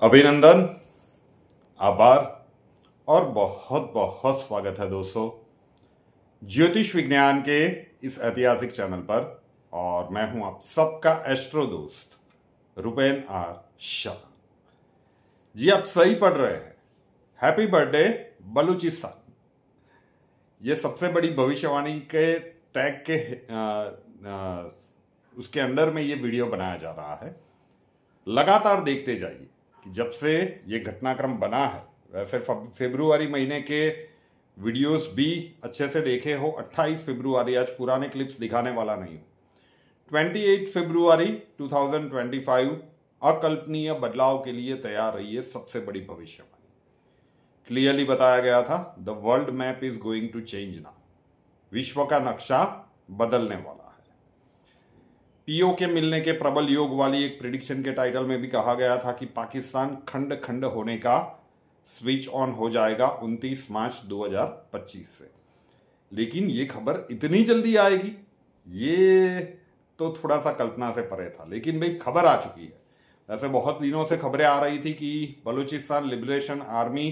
अभिनंदन, आभार और बहुत बहुत स्वागत है दोस्तों ज्योतिष विज्ञान के इस ऐतिहासिक चैनल पर। और मैं हूं आप सबका एस्ट्रो दोस्त रुपेन आर शाह जी। आप सही पढ़ रहे हैं। Happy birthday Balochistan. ये सबसे बड़ी भविष्यवाणी के टैग के उसके अंडर में ये वीडियो बनाया जा रहा है। लगातार देखते जाइए कि जब से ये घटनाक्रम बना है, वैसे फरवरी महीने के वीडियोस भी अच्छे से देखे हो। 28 फरवरी, आज पुराने क्लिप्स दिखाने वाला नहीं हूं। 28 फरवरी 2025 अकल्पनीय बदलाव के लिए तैयार रही है सबसे बड़ी भविष्यवाणी। क्लियरली बताया गया था, the world map is going to change now. विश्व का नक्शा बदलने वाला है। पीओ के मिलने के प्रबल योग वाली एक प्रिडिक्शन के टाइटल में भी कहा गया था कि पाकिस्तान खंड खंड होने का स्विच ऑन हो जाएगा 29 मार्च 2025 से। लेकिन ये खबर इतनी जल्दी आएगी, ये तो थोड़ा सा कल्पना से परे था। लेकिन भाई खबर आ चुकी है। वैसे बहुत दिनों से खबरें आ रही थी कि बलूचिस्तान लिबरेशन आर्मी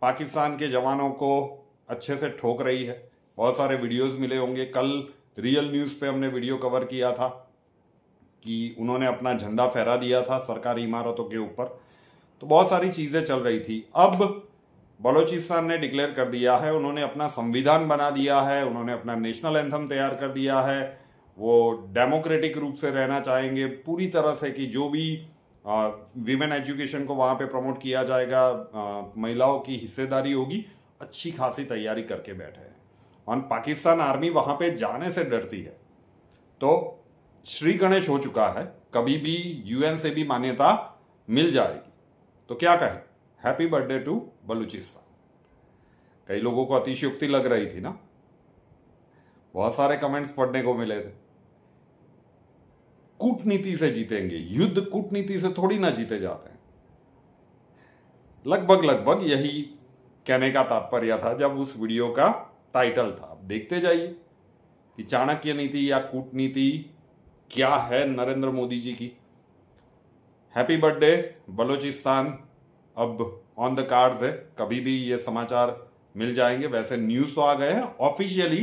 पाकिस्तान के जवानों को अच्छे से ठोक रही है। बहुत सारे वीडियोस मिले होंगे। कल रियल न्यूज़ पे हमने वीडियो कवर किया था कि उन्होंने अपना झंडा फहरा दिया था सरकारी इमारतों के ऊपर। तो बहुत सारी चीजें चल रही थी। अब बलूचिस्तान ने डिक्लेयर कर दिया है, उन्होंने अपना संविधान बना दिया है, उन्होंने अपना नेशनल एंथम तैयार कर दिया है। वो डेमोक्रेटिक रूप से रहना चाहेंगे पूरी तरह से कि जो भी विमेन एजुकेशन को वहां पे प्रमोट किया जाएगा, महिलाओं की हिस्सेदारी होगी। अच्छी खासी तैयारी करके बैठे हैं। और पाकिस्तान आर्मी वहां पे जाने से डरती है। तो श्री गणेश हो चुका है, कभी भी यूएन से भी मान्यता मिल जाएगी। तो क्या कहें, हैप्पी बर्थडे टू बलूचिस्तान। कई लोगों को अतिशयोक्ति लग रही थी ना, बहुत सारे कमेंट्स पढ़ने को मिले थे। कूटनीति से जीतेंगे, युद्ध कूटनीति से थोड़ी ना जीते जाते हैं। लगभग यही कहने का तात्पर्य था जब उस वीडियो का टाइटल था। अब देखते जाइए कि चाणक्य नीति या कूटनीति क्या है नरेंद्र मोदी जी की। हैप्पी बर्थडे बलूचिस्तान अब ऑन द कार्ड्स है। कभी भी ये समाचार मिल जाएंगे। वैसे न्यूज तो आ गए हैं, ऑफिशियली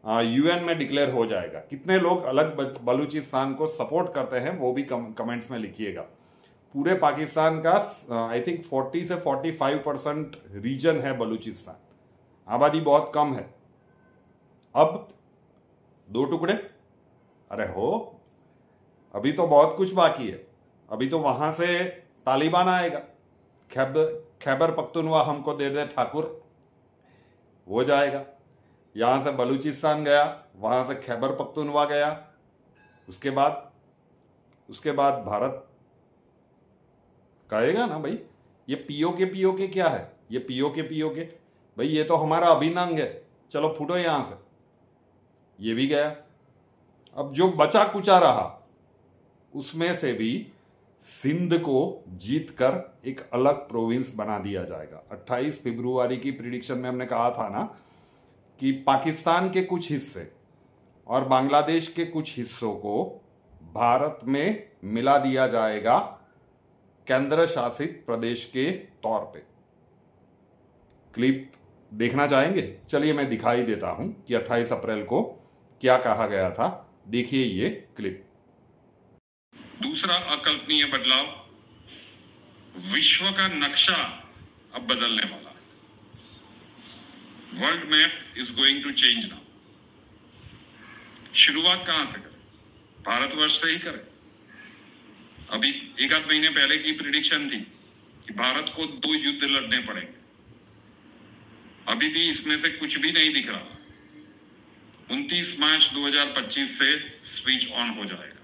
यूएन में डिक्लेयर हो जाएगा। कितने लोग अलग बलूचिस्तान को सपोर्ट करते हैं वो भी कमेंट्स में लिखिएगा। पूरे पाकिस्तान का आई थिंक 40 से 45% रीजन है बलूचिस्तान। आबादी बहुत कम है। अब दो टुकड़े, अरे हो, अभी तो बहुत कुछ बाकी है। अभी तो वहां से तालिबान आएगा, खैबर पख्तूनवा हमको दे दे ठाकुर, वो जाएगा। यहां से बलूचिस्तान गया, वहां से खैबर पख्तूनवा गया, उसके बाद भारत कहेगा ना भाई ये पीओ के क्या है, ये पीओ के भाई ये तो हमारा अभिन्न अंग है, चलो फूटो यहां से। ये भी गया। अब जो बचा कुचा रहा उसमें से भी सिंध को जीतकर एक अलग प्रोविंस बना दिया जाएगा। 28 फरवरी की प्रिडिक्शन में हमने कहा था ना कि पाकिस्तान के कुछ हिस्से और बांग्लादेश के कुछ हिस्सों को भारत में मिला दिया जाएगा केंद्र शासित प्रदेश के तौर पे। क्लिप देखना चाहेंगे? चलिए मैं दिखाई देता हूं कि 28 अप्रैल को क्या कहा गया था। देखिए ये क्लिप। दूसरा अकल्पनीय बदलाव, विश्व का नक्शा अब बदलने वाला है। World map is going to change now. शुरुआत कहां से करें? भारतवर्ष से ही करें। अभी एक आध महीने पहले की प्रिडिक्शन थी कि भारत को 2 युद्ध लड़ने पड़ेंगे। अभी भी इसमें से कुछ भी नहीं दिख रहा। 29 मार्च 2025 से स्विच ऑन हो जाएगा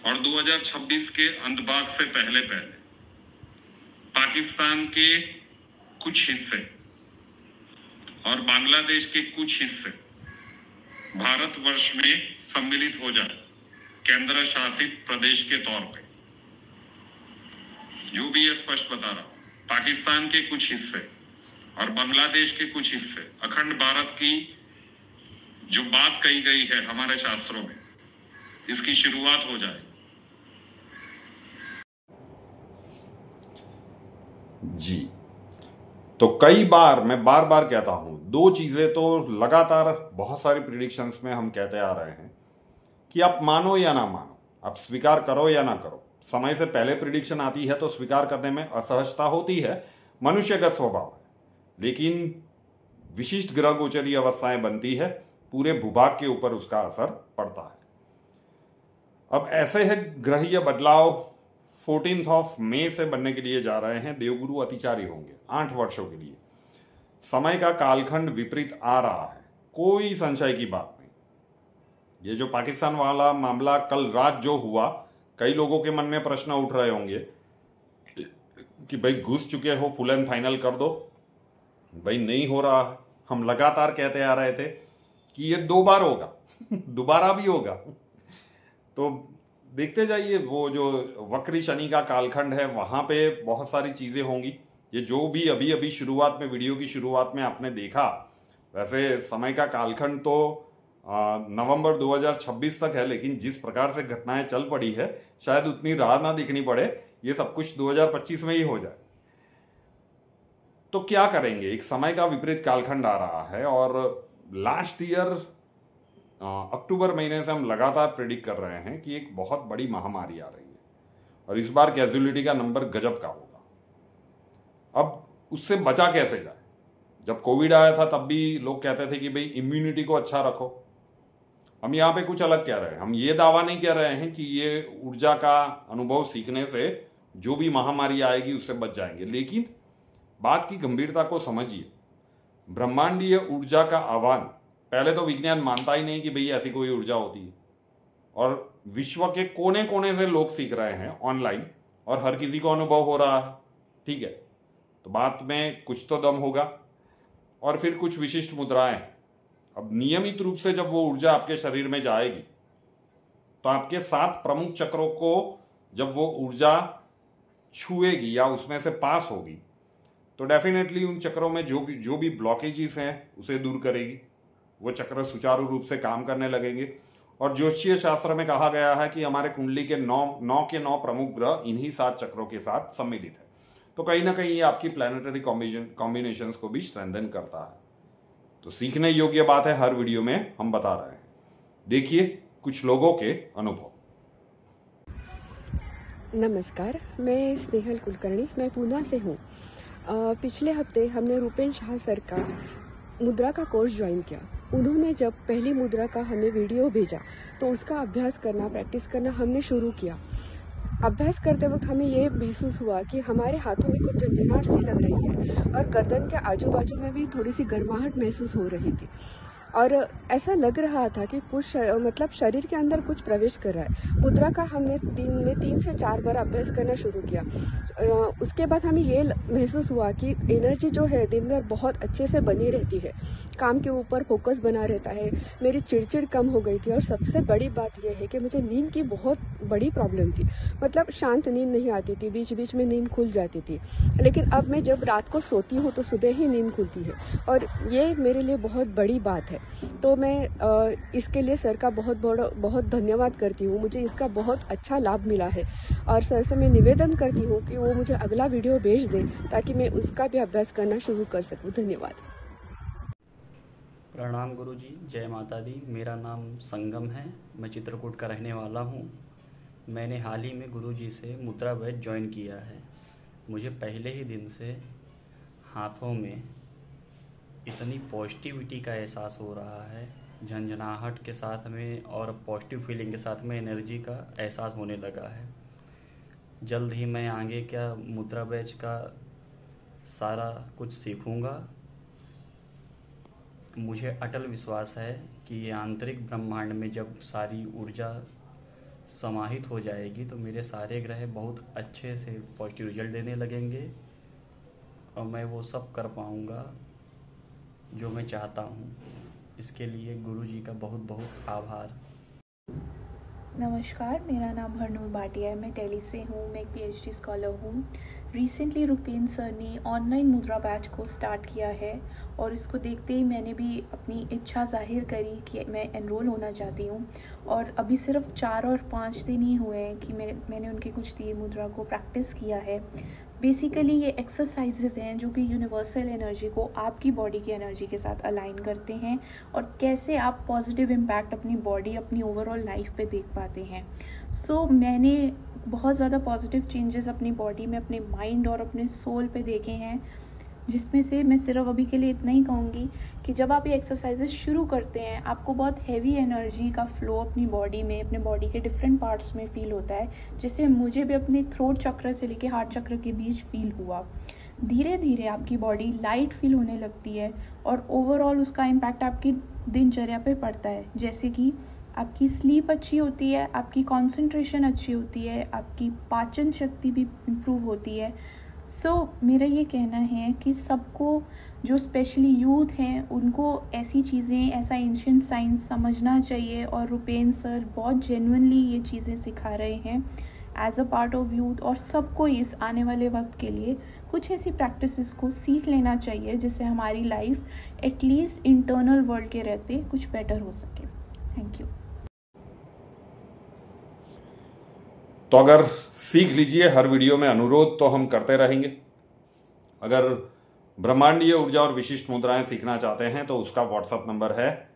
और 2026 के अंत भाग से पहले पाकिस्तान के कुछ हिस्से और बांग्लादेश के कुछ हिस्से भारतवर्ष में सम्मिलित हो जाए केंद्र शासित प्रदेश के तौर पे। जो भी ये स्पष्ट बता रहा हूं, पाकिस्तान के कुछ हिस्से और बांग्लादेश के कुछ हिस्से, अखंड भारत की जो बात कही गई है हमारे शास्त्रों में, इसकी शुरुआत हो जाए। जी, तो कई बार मैं बार बार कहता हूं, दो चीजें तो लगातार बहुत सारी प्रिडिक्शंस में हम कहते आ रहे हैं कि आप मानो या ना मानो, आप स्वीकार करो या ना करो, समय से पहले प्रिडिक्शन आती है तो स्वीकार करने में असहजता होती है, मनुष्यगत स्वभाव है। लेकिन विशिष्ट ग्रह गोचरीय अवस्थाएं बनती है, पूरे भूभाग के ऊपर उसका असर पड़ता है। अब ऐसे है ग्रहीय बदलाव 14 मई से बनने के लिए जा रहे हैं। देवगुरु अतिचारी होंगे 8 वर्षों के लिए। समय का कालखंड विपरीत आ रहा है, कोई संशय की बात नहीं। ये जो पाकिस्तान वाला मामला कल रात जो हुआ, कई लोगों के मन में प्रश्न उठ रहे होंगे कि भाई घुस चुके हो, फुल एंड फाइनल कर दो। भाई नहीं हो रहा है। हम लगातार कहते आ रहे थे कि ये 2 बार होगा दोबारा भी होगा। तो देखते जाइए, वो जो वक्री शनि का कालखंड है वहां पे बहुत सारी चीजें होंगी। ये जो भी अभी अभी शुरुआत में, वीडियो की शुरुआत में आपने देखा, वैसे समय का कालखंड तो नवंबर 2026 तक है, लेकिन जिस प्रकार से घटनाएं चल पड़ी है, शायद उतनी राह ना दिखनी पड़े, ये सब कुछ 2025 में ही हो जाए। तो क्या करेंगे, एक समय का विपरीत कालखंड आ रहा है और लास्ट ईयर अक्टूबर महीने से हम लगातार प्रेडिक्ट कर रहे हैं कि एक बहुत बड़ी महामारी आ रही है और इस बार कैजुअलिटी का नंबर गजब का होगा। अब उससे बचा कैसे जाए? जब कोविड आया था तब भी लोग कहते थे कि भाई इम्यूनिटी को अच्छा रखो। हम यहाँ पे कुछ अलग कह रहे हैं। हम ये दावा नहीं कह रहे हैं कि ये ऊर्जा का अनुभव सीखने से जो भी महामारी आएगी उससे बच जाएंगे, लेकिन बात की गंभीरता को समझिए। ब्रह्मांडीय ऊर्जा का आह्वान, पहले तो विज्ञान मानता ही नहीं कि भाई ऐसी कोई ऊर्जा होती है, और विश्व के कोने कोने से लोग सीख रहे हैं ऑनलाइन और हर किसी को अनुभव हो रहा है। ठीक है, तो बात में कुछ तो दम होगा। और फिर कुछ विशिष्ट मुद्राएं हैं। अब नियमित रूप से जब वो ऊर्जा आपके शरीर में जाएगी तो आपके 7 प्रमुख चक्रों को जब वो ऊर्जा छुएगी या उसमें से पास होगी तो डेफिनेटली उन चक्रों में जो भी ब्लॉकेजेस हैं उसे दूर करेगी। वो चक्र सुचारू रूप से काम करने लगेंगे। और ज्योतिषीय शास्त्र में कहा गया है कि हमारे कुंडली के 9 प्रमुख ग्रह इन्हीं 7 चक्रों के साथ सम्मिलित है। तो कहीं ना कहीं ये आपकी प्लैनेटरी कॉम्बिनेशंस को भी स्ट्रेंथन करता है। तो सीखने योग्य बात है, हर वीडियो में हम बता रहे हैं। देखिए कुछ लोगों के अनुभव। नमस्कार, मैं स्नेहल कुलकर्णी, मैं पूना से हूँ। पिछले हफ्ते हमने रूपेन शाह सर का मुद्रा का कोर्स ज्वाइन किया। उन्होंने जब पहली मुद्रा का हमें वीडियो भेजा तो उसका अभ्यास करना, प्रैक्टिस करना हमने शुरू किया। अभ्यास करते वक्त हमें ये महसूस हुआ कि हमारे हाथों में कुछ झंझनाहट सी लग रही है और गर्दन के आजू बाजू में भी थोड़ी सी गर्माहट महसूस हो रही थी और ऐसा लग रहा था कि कुछ मतलब शरीर के अंदर कुछ प्रवेश कर रहा है। मुद्रा का हमने दिन में 3 से 4 बार अभ्यास करना शुरू किया। उसके बाद हमें ये महसूस हुआ कि एनर्जी जो है दिन भर बहुत अच्छे से बनी रहती है, काम के ऊपर फोकस बना रहता है। मेरी चिड़चिड़ कम हो गई थी और सबसे बड़ी बात यह है कि मुझे नींद की बहुत बड़ी प्रॉब्लम थी। मतलब शांत नींद नहीं आती थी, बीच बीच में नींद खुल जाती थी। लेकिन अब मैं जब रात को सोती हूँ तो सुबह ही नींद खुलती है और ये मेरे लिए बहुत बड़ी बात है। तो मैं इसके लिए सर का बहुत धन्यवाद करती हूँ। मुझे इसका बहुत अच्छा लाभ मिला है और सर से मैं निवेदन करती हूँ कि वो मुझे अगला वीडियो भेज दें ताकि मैं उसका भी अभ्यास करना शुरू कर सकूँ। धन्यवाद। प्रणाम गुरुजी, जय माता दी। मेरा नाम संगम है, मैं चित्रकूट का रहने वाला हूँ। मैंने हाल ही में गुरुजी से मुद्रा बैच ज्वाइन किया है। मुझे पहले ही दिन से हाथों में इतनी पॉजिटिविटी का एहसास हो रहा है, झंझनाहट के साथ में और पॉजिटिव फीलिंग के साथ में एनर्जी का एहसास होने लगा है। जल्द ही मैं आगे क्या मुद्रा बैच का सारा कुछ सीखूंगा। मुझे अटल विश्वास है कि ये आंतरिक ब्रह्मांड में जब सारी ऊर्जा समाहित हो जाएगी तो मेरे सारे ग्रह बहुत अच्छे से पॉजिटिव रिजल्ट देने लगेंगे और मैं वो सब कर पाऊँगा जो मैं चाहता हूँ। इसके लिए गुरुजी का बहुत बहुत आभार। नमस्कार, मेरा नाम हरनूर भाटिया है, मैं दिल्ली से हूँ। मैं एक PhD स्कॉलर हूँ। रिसेंटली रूपेन सर ने ऑनलाइन मुद्रा बैच को स्टार्ट किया है और इसको देखते ही मैंने भी अपनी इच्छा जाहिर करी कि मैं एनरोल होना चाहती हूँ। और अभी सिर्फ 4 और 5 दिन ही हुए हैं कि मैंने उनकी कुछ दी मुद्रा को प्रैक्टिस किया है। बेसिकली ये एक्सरसाइजेज हैं जो कि यूनिवर्सल एनर्जी को आपकी बॉडी की एनर्जी के साथ अलाइन करते हैं और कैसे आप पॉजिटिव इम्पैक्ट अपनी बॉडी, अपनी ओवरऑल लाइफ पे देख पाते हैं। सो मैंने बहुत ज़्यादा पॉजिटिव चेंजेस अपनी बॉडी में, अपने माइंड और अपने सोल पे देखे हैं, जिसमें से मैं सिर्फ अभी के लिए इतना ही कहूँगी कि जब आप ये एक्सरसाइजेस शुरू करते हैं आपको बहुत हैवी एनर्जी का फ्लो अपनी बॉडी में, अपने बॉडी के डिफरेंट पार्ट्स में फील होता है, जैसे मुझे भी अपने थ्रोट चक्र से लेके हार्ट चक्र के बीच फील हुआ। धीरे धीरे आपकी बॉडी लाइट फील होने लगती है और ओवरऑल उसका इम्पैक्ट आपकी दिनचर्या पे पड़ता है, जैसे कि आपकी स्लीप अच्छी होती है, आपकी कंसंट्रेशन अच्छी होती है, आपकी पाचन शक्ति भी इम्प्रूव होती है। मेरा ये कहना है कि सबको, जो स्पेशली यूथ हैं, उनको ऐसी चीज़ें, ऐसा एंशिएंट साइंस समझना चाहिए और रुपेन सर बहुत जेन्युइनली ये चीज़ें सिखा रहे हैं as a part of youth. और सबको इस आने वाले वक्त के लिए कुछ ऐसी प्रैक्टिसेस को सीख लेना चाहिए जिससे हमारी लाइफ एटलीस्ट इंटरनल वर्ल्ड के रहते कुछ बेटर हो सके। Thank you. तो अगर सीख लीजिए, हर वीडियो में अनुरोध तो हम करते रहेंगे। अगर ब्रह्मांडीय ऊर्जा और विशिष्ट मुद्राएं सीखना चाहते हैं तो उसका व्हाट्सएप नंबर है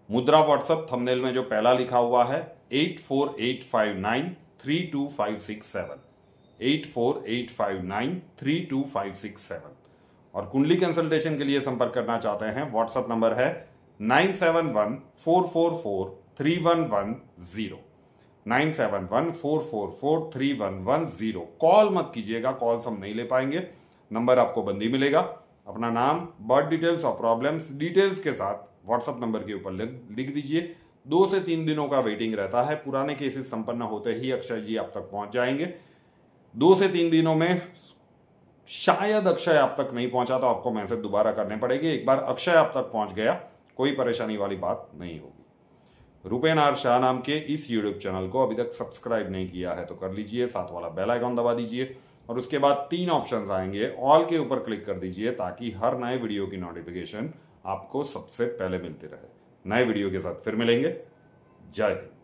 मुद्रा व्हाट्सएप, थंबनेल में जो पहला लिखा हुआ है 8485932567, 8485932567। और कुंडली कंसल्टेशन के लिए संपर्क करना चाहते हैं, व्हाट्सएप नंबर है 9714443110, 9714443110। कॉल मत कीजिएगा, कॉल्स हम नहीं ले पाएंगे, नंबर आपको बंदी मिलेगा। अपना नाम, बर्थ डिटेल्स और प्रॉब्लम्स डिटेल्स के साथ व्हाट्सएप नंबर के ऊपर लिख दीजिए। 2 से 3 दिनों का वेटिंग रहता है। पुराने केसेस संपन्न होते ही अक्षय जी आप तक पहुंच जाएंगे। 2 से 3 दिनों में शायद अक्षय आप तक नहीं पहुंचा तो आपको मैसेज दोबारा करने पड़ेगी। एक बार अक्षय आप तक पहुंच गया, कोई परेशानी वाली बात नहीं होगी। रुपेन आर शाह नाम के इस यूट्यूब चैनल को अभी तक सब्सक्राइब नहीं किया है तो कर लीजिए, साथ वाला बेल आइकॉन दबा दीजिए और उसके बाद 3 ऑप्शंस आएंगे, ऑल के ऊपर क्लिक कर दीजिए ताकि हर नए वीडियो की नोटिफिकेशन आपको सबसे पहले मिलती रहे। नए वीडियो के साथ फिर मिलेंगे। जय हिंद।